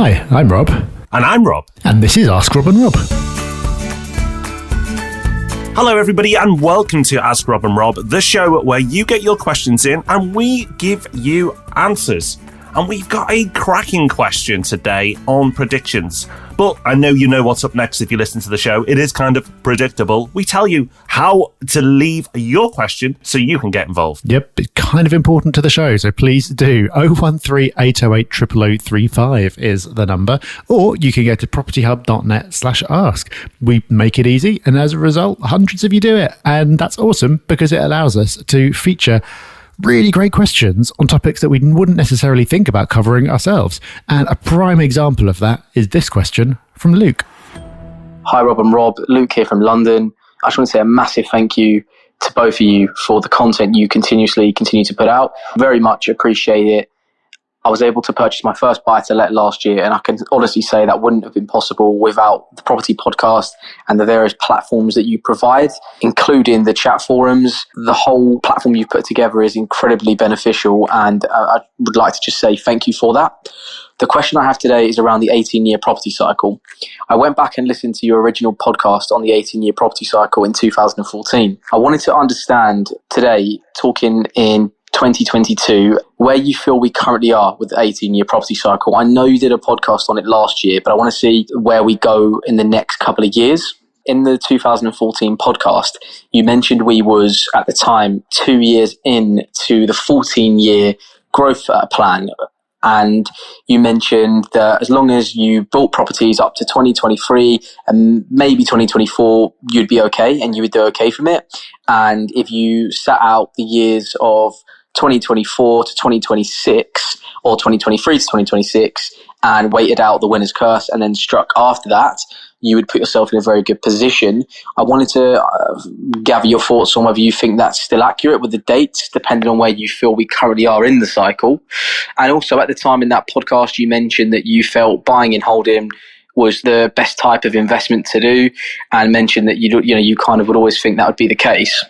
Hi, I'm Rob. And I'm Rob. And this is Ask Rob and Rob. Hello, everybody, and welcome to Ask Rob and Rob, the show where you get your questions in and we give you answers. And we've got a cracking question today on predictions. But I know you know what's up next if you listen to the show. It is kind of predictable. We tell you how to leave your question so you can get involved. Yep, it's kind of important to the show, so please do. 013 808 0035 is the number. Or you can go to propertyhub.net/ask. We make it easy, and as a result, hundreds of you do it. And that's awesome because it allows us to feature really great questions on topics that we wouldn't necessarily think about covering ourselves. And a prime example of that is this question from Luke. Hi, Rob and Rob. Luke here from London. I just want to say a massive thank you to both of you for the content you continue to put out. Very much appreciate it. I was able to purchase my first buy-to-let last year, and I can honestly say that wouldn't have been possible without the Property Podcast and the various platforms that you provide, including the chat forums. The whole platform you've put together is incredibly beneficial, and I would like to just say thank you for that. The question I have today is around the 18-year property cycle. I went back and listened to your original podcast on the 18-year property cycle in 2014. I wanted to understand today, talking in 2022, where you feel we currently are with the 18-year property cycle. I know you did a podcast on it last year, but I want to see where we go in the next couple of years. In the 2014 podcast, you mentioned we was, at the time, 2 years into the 14-year growth plan. And you mentioned that as long as you built properties up to 2023 and maybe 2024, you'd be okay and you would do okay from it. And if you sat out the years of 2024 to 2026 or 2023 to 2026 and waited out the winner's curse and then struck after that, you would put yourself in a very good position. I wanted to gather your thoughts on whether you think that's still accurate with the dates, depending on where you feel we currently are in the cycle. And also at the time in that podcast, you mentioned that you felt buying and holding was the best type of investment to do, and mentioned that you kind of would always think that would be the case.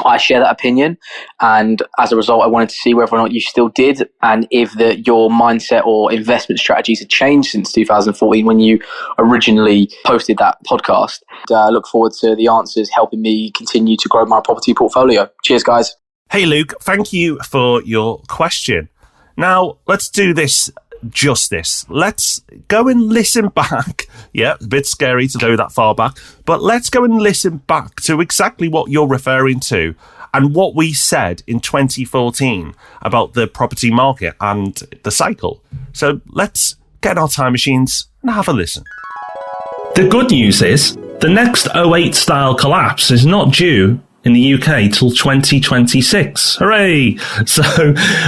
I share that opinion, and as a result, I wanted to see whether or not you still did, and if your mindset or investment strategies had changed since 2014 when you originally posted that podcast. I look forward to the answers helping me continue to grow my property portfolio. Cheers, guys. Hey, Luke, thank you for your question. Now, let's do this justice. Let's go and listen back. Yeah, a bit scary to go that far back, but let's go and listen back to exactly what you're referring to and what we said in 2014 about the property market and the cycle. So let's get our time machines and have a listen. The good news is the next '08 style collapse is not due in the UK till 2026. Hooray! So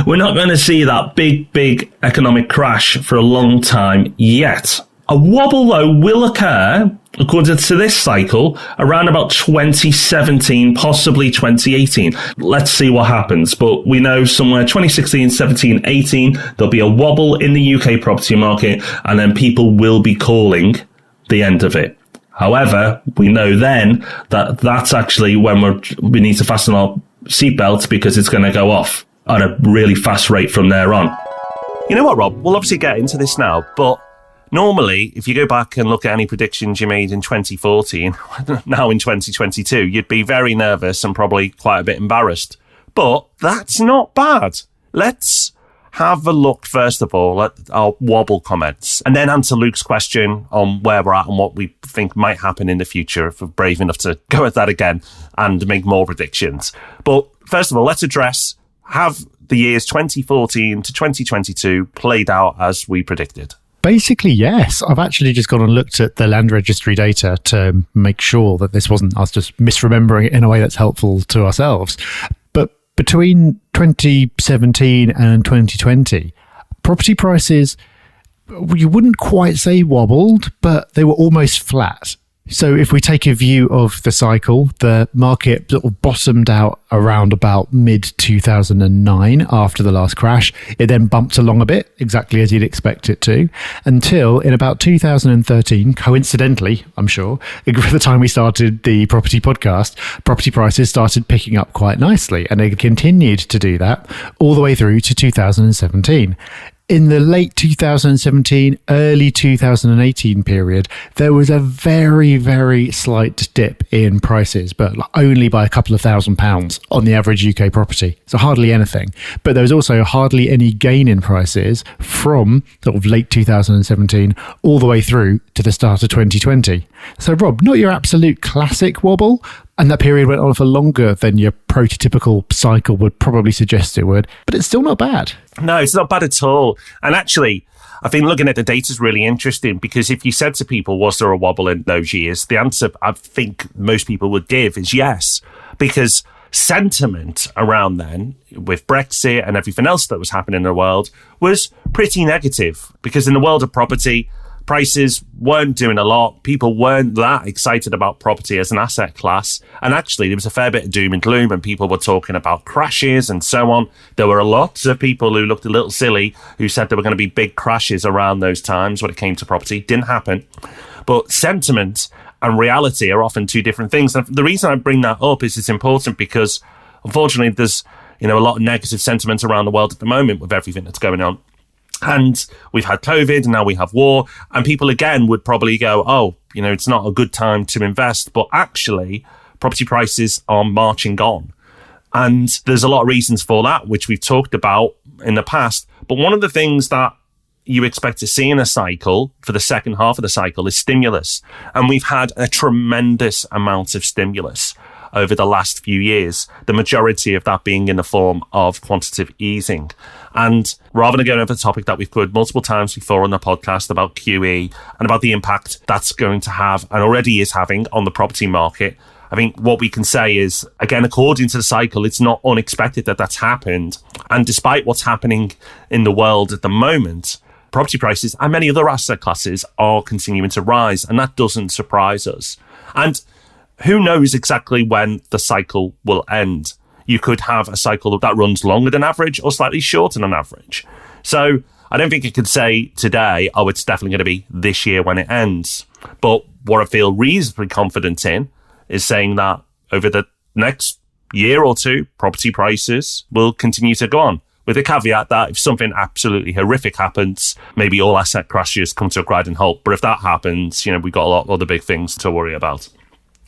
we're not going to see that big economic crash for a long time yet. A wobble, though, will occur, according to this cycle, around about 2017, possibly 2018. Let's see what happens. But we know somewhere 2016, 17, 18, there'll be a wobble in the UK property market, and then people will be calling the end of it. However, we know then that that's actually when we need to fasten our seatbelts, because it's going to go off at a really fast rate from there on. You know what, Rob? We'll obviously get into this now, but normally, if you go back and look at any predictions you made in 2014, now in 2022, you'd be very nervous and probably quite a bit embarrassed. But that's not bad. Let's have a look, first of all, at our wobble comments, and then answer Luke's question on where we're at and what we think might happen in the future if we're brave enough to go at that again and make more predictions. But first of all, let's address, have the years 2014 to 2022 played out as we predicted? Basically, yes. I've actually just gone and looked at the land registry data to make sure that this wasn't us just misremembering it in a way that's helpful to ourselves. But between 2017 and 2020, property prices, you wouldn't quite say wobbled, but they were almost flat. So if we take a view of the cycle, the market sort of bottomed out around about mid-2009 after the last crash. It then bumped along a bit, exactly as you'd expect it to, until in about 2013, coincidentally, I'm sure, at the time we started the property podcast, property prices started picking up quite nicely, and they continued to do that all the way through to 2017. in the late 2017, early 2018 period, there was a very, very slight dip in prices, but only by a couple of £1,000s on the average UK property. So hardly anything. But there was also hardly any gain in prices from sort of late 2017 all the way through to the start of 2020. So Rob, not your absolute classic wobble, and that period went on for longer than your prototypical cycle would probably suggest it would, but it's still not bad. No, it's not bad at all. And actually, I think looking at the data is really interesting, because if you said to people, was there a wobble in those years? The answer I think most people would give is yes, because sentiment around then, with Brexit and everything else that was happening in the world, was pretty negative, because in the world of property, prices weren't doing a lot. People weren't that excited about property as an asset class. And actually, there was a fair bit of doom and gloom, and people were talking about crashes and so on. There were lots of people who looked a little silly who said there were going to be big crashes around those times when it came to property. Didn't happen. But sentiment and reality are often two different things. And the reason I bring that up is it's important because, unfortunately, there's a lot of negative sentiment around the world at the moment with everything that's going on. And we've had COVID, and now we have war, and people again would probably go, oh, it's not a good time to invest. But actually, property prices are marching on. And there's a lot of reasons for that, which we've talked about in the past. But one of the things that you expect to see in a cycle for the second half of the cycle is stimulus. And we've had a tremendous amount of stimulus over the last few years, the majority of that being in the form of quantitative easing. And rather than going over the topic that we've covered multiple times before on the podcast about QE and about the impact that's going to have and already is having on the property market, I think what we can say is, again, according to the cycle, it's not unexpected that that's happened. And despite what's happening in the world at the moment, property prices and many other asset classes are continuing to rise, and that doesn't surprise us. And who knows exactly when the cycle will end? You could have a cycle that runs longer than average or slightly shorter than average. So I don't think you could say today, oh, it's definitely going to be this year when it ends. But what I feel reasonably confident in is saying that over the next year or two, property prices will continue to go on, with a caveat that if something absolutely horrific happens, maybe all asset crashes come to a grinding halt. But if that happens, we've got a lot of other big things to worry about.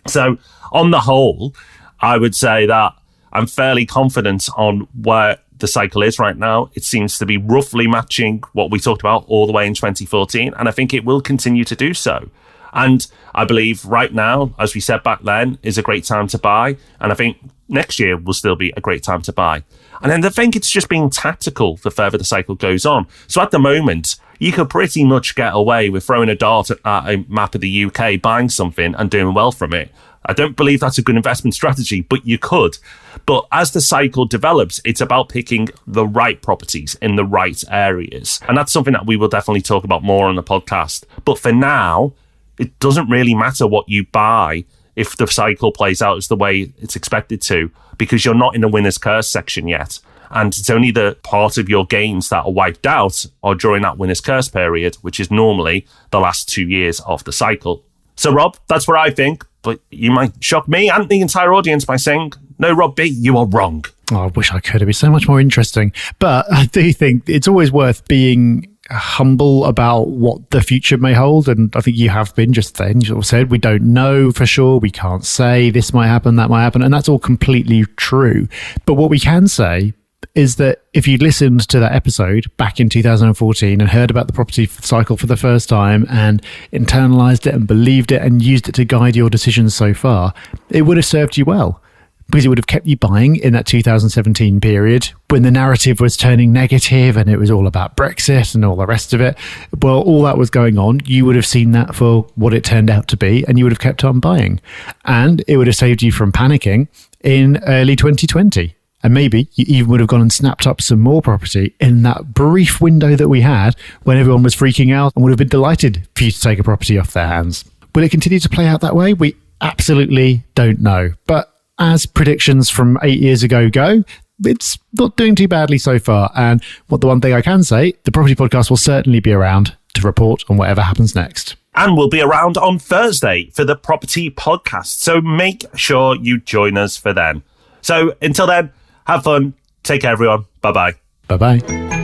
So on the whole, I would say that I'm fairly confident on where the cycle is right now. It seems to be roughly matching what we talked about all the way in 2014, and I think it will continue to do so. And I believe right now, as we said back then, is a great time to buy, and I think next year will still be a great time to buy. And then I think it's just being tactical the further the cycle goes on. So at the moment, you could pretty much get away with throwing a dart at a map of the UK, buying something and doing well from it. I don't believe that's a good investment strategy, but you could. But as the cycle develops, it's about picking the right properties in the right areas. And that's something that we will definitely talk about more on the podcast. But for now, it doesn't really matter what you buy if the cycle plays out as the way it's expected to, because you're not in the winner's curse section yet. And it's only the part of your gains that are wiped out or during that winner's curse period, which is normally the last 2 years of the cycle. So, Rob, that's what I think. But you might shock me and the entire audience by saying, no, Rob B, you are wrong. Oh, I wish I could. It'd be so much more interesting. But I do think it's always worth being humble about what the future may hold. And I think you have been just then. You sort of said, we don't know for sure. We can't say this might happen, that might happen. And that's all completely true. But what we can say is that if you listened to that episode back in 2014 and heard about the property cycle for the first time and internalized it and believed it and used it to guide your decisions so far, it would have served you well, because it would have kept you buying in that 2017 period when the narrative was turning negative and it was all about Brexit and all the rest of it. Well, all that was going on. You would have seen that for what it turned out to be, and you would have kept on buying. And it would have saved you from panicking in early 2020. And maybe you even would have gone and snapped up some more property in that brief window that we had when everyone was freaking out, and would have been delighted for you to take a property off their hands. Will it continue to play out that way? We absolutely don't know. But as predictions from 8 years ago go, it's not doing too badly so far. And the one thing I can say, the Property Podcast will certainly be around to report on whatever happens next. And we'll be around on Thursday for the Property Podcast. So make sure you join us for then. So until then, have fun. Take care, everyone. Bye-bye. Bye-bye.